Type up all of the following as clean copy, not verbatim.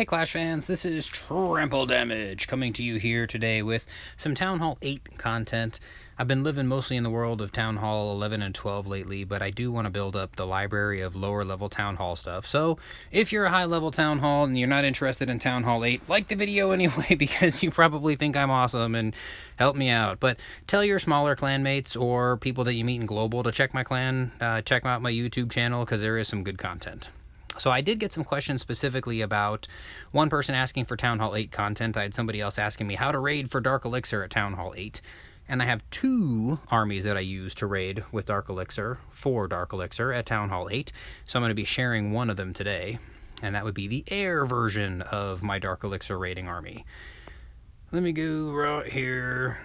Clash fans, this is Trample Damage coming to you here today with some Town Hall 8 content. I've been living mostly in the world of Town Hall 11 and 12 lately, but I do want to build up the library of lower level Town Hall stuff. So if you're a high level Town Hall and you're not interested in Town Hall 8, like the video anyway because you probably think I'm awesome and help me out. But tell your smaller clanmates or people that you meet in Global to check my clan, check out my YouTube channel because there is some good content. So I did get some questions specifically about one person asking for Town Hall 8 content. I had somebody else asking me how to raid for Dark Elixir at Town Hall 8. And I have two armies that I use to raid with Dark Elixir for Dark Elixir at Town Hall 8. So I'm going to be sharing one of them today. And that would be the air version of my Dark Elixir raiding army. Let me go right here.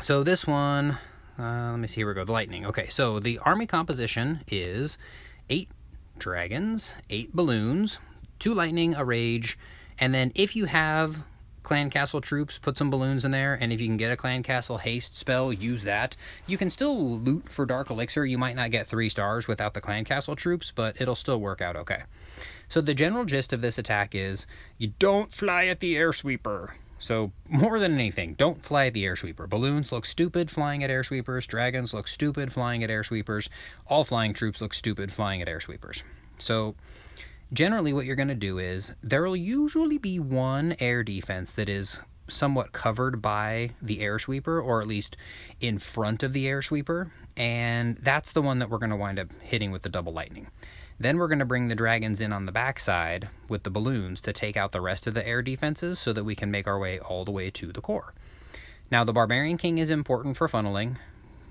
So this one, let me see, here we go, the lightning. Okay, so the army composition is 8 dragons, 8 balloons, 2 lightning, a rage, and then if you have clan castle troops, put some balloons in there, and if you can get a clan castle haste spell, use that. You can still loot for Dark Elixir. You might not get 3 stars without the clan castle troops, but it'll still work out okay. So the general gist of this attack is you don't fly at the air sweeper. So more than anything, don't fly at the air sweeper. Balloons look stupid flying at air sweepers. Dragons look stupid flying at air sweepers. All flying troops look stupid flying at air sweepers. So generally what you're going to do is there will usually be one air defense that is somewhat covered by the air sweeper, or at least in front of the air sweeper. And that's the one that we're going to wind up hitting with the double lightning. Then we're going to bring the dragons in on the backside with the balloons to take out the rest of the air defenses so that we can make our way all the way to the core. Now the Barbarian King is important for funneling.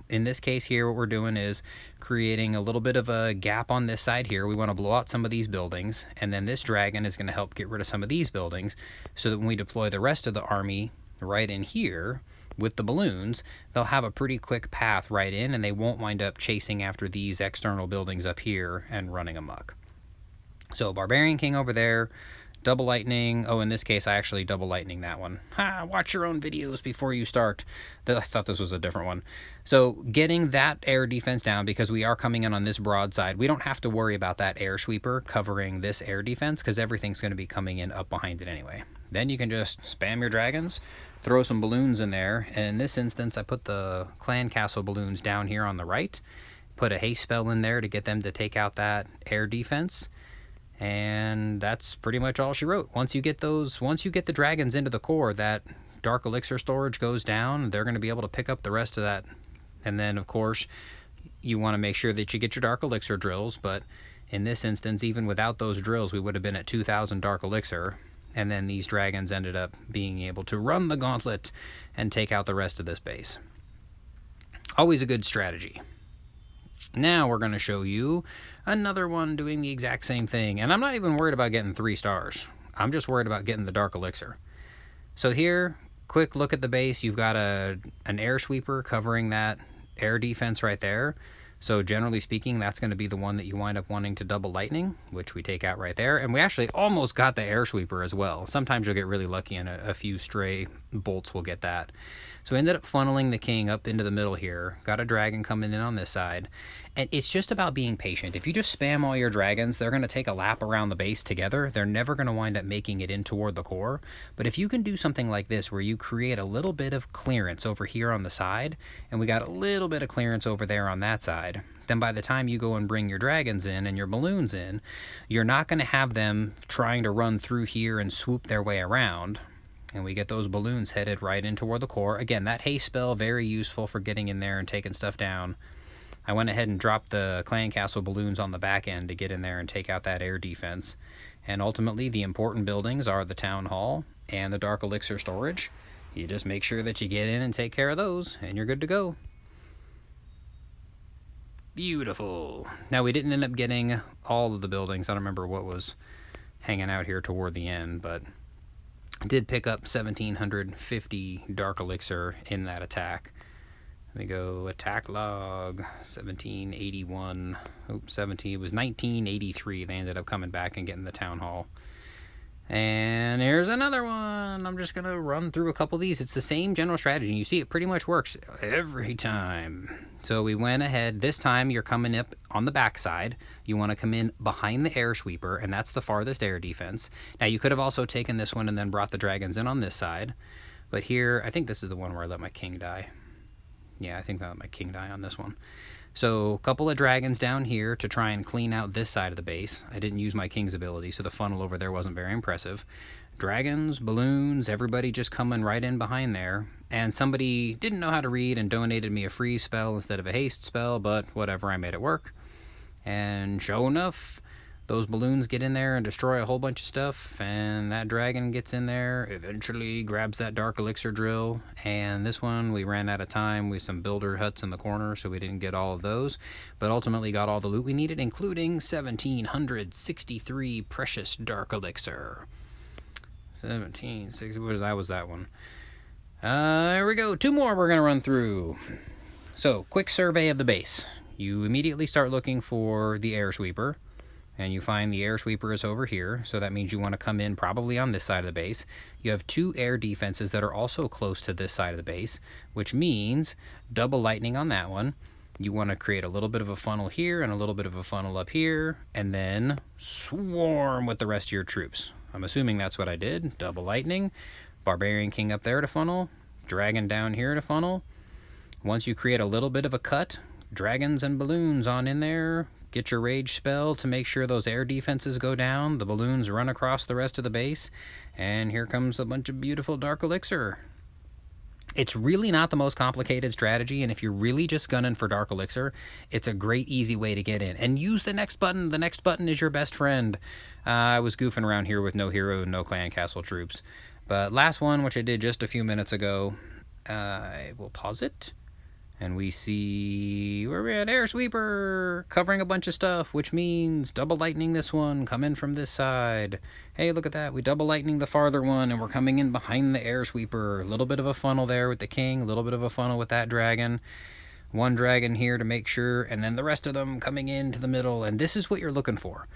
In this case here, what we're doing is creating a little bit of a gap on this side here. We want to blow out some of these buildings, and then this dragon is going to help get rid of some of these buildings so that when we deploy the rest of the army right in here with the balloons, they'll have a pretty quick path right in, and they won't wind up chasing after these external buildings up here and running amok. So Barbarian King over there, double lightning. Oh, in this case, I actually double lightning that one. Watch your own videos before you start. I thought this was a different one. So getting that air defense down, because we are coming in on this broadside, we don't have to worry about that air sweeper covering this air defense because everything's going to be coming in up behind it anyway. Then you can just spam your dragons, throw some balloons in there, and in this instance, I put the clan castle balloons down here on the right, put a haste spell in there to get them to take out that air defense. And that's pretty much all she wrote. Once you get the dragons into the core, that Dark Elixir storage goes down. They're going to be able to pick up the rest of that. And then, of course, you want to make sure that you get your Dark Elixir drills. But in this instance, even without those drills, we would have been at 2,000 Dark Elixir. And then these dragons ended up being able to run the gauntlet and take out the rest of this base. Always a good strategy. Now we're going to show you another one doing the exact same thing. And I'm not even worried about getting 3 stars. I'm just worried about getting the Dark Elixir. So here, quick look at the base. You've got an air sweeper covering that air defense right there. So generally speaking, that's going to be the one that you wind up wanting to double lightning, which we take out right there. And we actually almost got the air sweeper as well. Sometimes you'll get really lucky and a few stray bolts will get that. So we ended up funneling the king up into the middle here. Got a dragon coming in on this side. And it's just about being patient. If you just spam all your dragons, they're going to take a lap around the base together. They're never going to wind up making it in toward the core. But if you can do something like this where you create a little bit of clearance over here on the side, and we got a little bit of clearance over there on that side, then by the time you go and bring your dragons in and your balloons in, you're not going to have them trying to run through here and swoop their way around. And we get those balloons headed right in toward the core. Again, that haste spell, very useful for getting in there and taking stuff down. I went ahead and dropped the clan castle balloons on the back end to get in there and take out that air defense. And ultimately, the important buildings are the town hall and the Dark Elixir storage. You just make sure that you get in and take care of those, and you're good to go. Beautiful. Now, we didn't end up getting all of the buildings. I don't remember what was hanging out here toward the end, but I did pick up 1,750 Dark Elixir in that attack. Let me go attack log 1781. Oops, 17. It was 1983. They ended up coming back and getting the town hall. And here's another one. and I'm just gonna run through a couple of these. It's the same general strategy. You see, it pretty much works every time. So we went ahead. This time you're coming up on the backside. You want to come in behind the air sweeper, and that's the farthest air defense. Now you could have also taken this one and then brought the dragons in on this side, but here I think this is the one where I let my king die. Yeah, I think I let my king die on this one. So a couple of dragons down here to try and clean out this side of the base. I didn't use my king's ability, so the funnel over there wasn't very impressive. Dragons, balloons, everybody just coming right in behind there. And somebody didn't know how to read and donated me a freeze spell instead of a haste spell, but whatever, I made it work. And sure enough, those balloons get in there and destroy a whole bunch of stuff, and that dragon gets in there, eventually grabs that Dark Elixir drill, and this one we ran out of time with some builder huts in the corner, so we didn't get all of those, but ultimately got all the loot we needed, including 1,763 precious Dark Elixir. 1760, what was that one? Here we go, 2 more we're going to run through. So, quick survey of the base. You immediately start looking for the air sweeper, and you find the air sweeper is over here, so that means you want to come in probably on this side of the base. You have 2 air defenses that are also close to this side of the base, which means double lightning on that one. You want to create a little bit of a funnel here and a little bit of a funnel up here, and then swarm with the rest of your troops. I'm assuming that's what I did. Double lightning, barbarian king up there to funnel, dragon down here to funnel. Once you create a little bit of a cut, dragons and balloons on in there. Get your rage spell to make sure those air defenses go down. The balloons run across the rest of the base. And here comes a bunch of beautiful Dark Elixir. It's really not the most complicated strategy, and if you're really just gunning for Dark Elixir, it's a great, easy way to get in. And use the next button. The next button is your best friend. I was goofing around here with no hero and no clan castle troops. But last one, which I did just a few minutes ago, I will pause it. And we see where we're at, air sweeper covering a bunch of stuff, which means double lightning this one, come in from this side. Hey, look at that, we double lightning the farther one, and we're coming in behind the air sweeper. A little bit of a funnel there with the king, a little bit of a funnel with that dragon. 1 dragon here to make sure, and then the rest of them coming into the middle. And this is what you're looking for.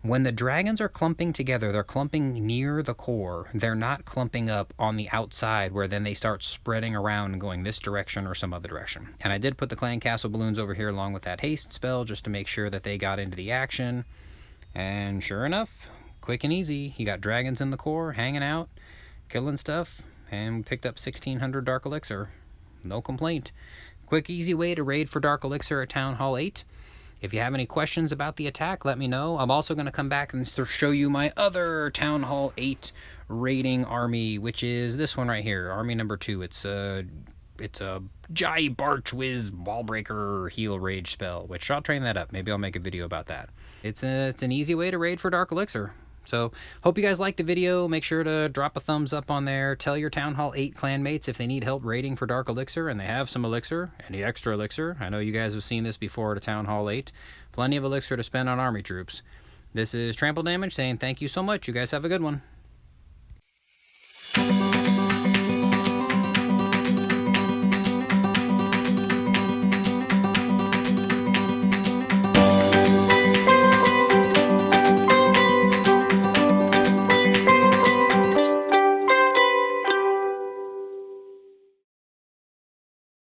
When the dragons are clumping together, they're clumping near the core. They're not clumping up on the outside where then they start spreading around and going this direction or some other direction. And I did put the clan castle balloons over here along with that haste spell just to make sure that they got into the action. And sure enough, quick and easy. You got dragons in the core hanging out, killing stuff, and we picked up 1,600 Dark Elixir. No complaint. Quick, easy way to raid for Dark Elixir at Town Hall 8. If you have any questions about the attack, let me know. I'm also going to come back and show you my other Town Hall 8 raiding army, which is this one right here, army number 2. It's a Jai Barch Wiz Wallbreaker Heal Rage spell, which I'll train that up. Maybe I'll make a video about that. It's an easy way to raid for Dark Elixir. So, hope you guys liked the video. Make sure to drop a thumbs up on there. Tell your Town Hall 8 clanmates if they need help raiding for Dark Elixir and they have some elixir, any extra elixir. I know you guys have seen this before at Town Hall 8. Plenty of elixir to spend on army troops. This is Trample Damage saying thank you so much. You guys have a good one.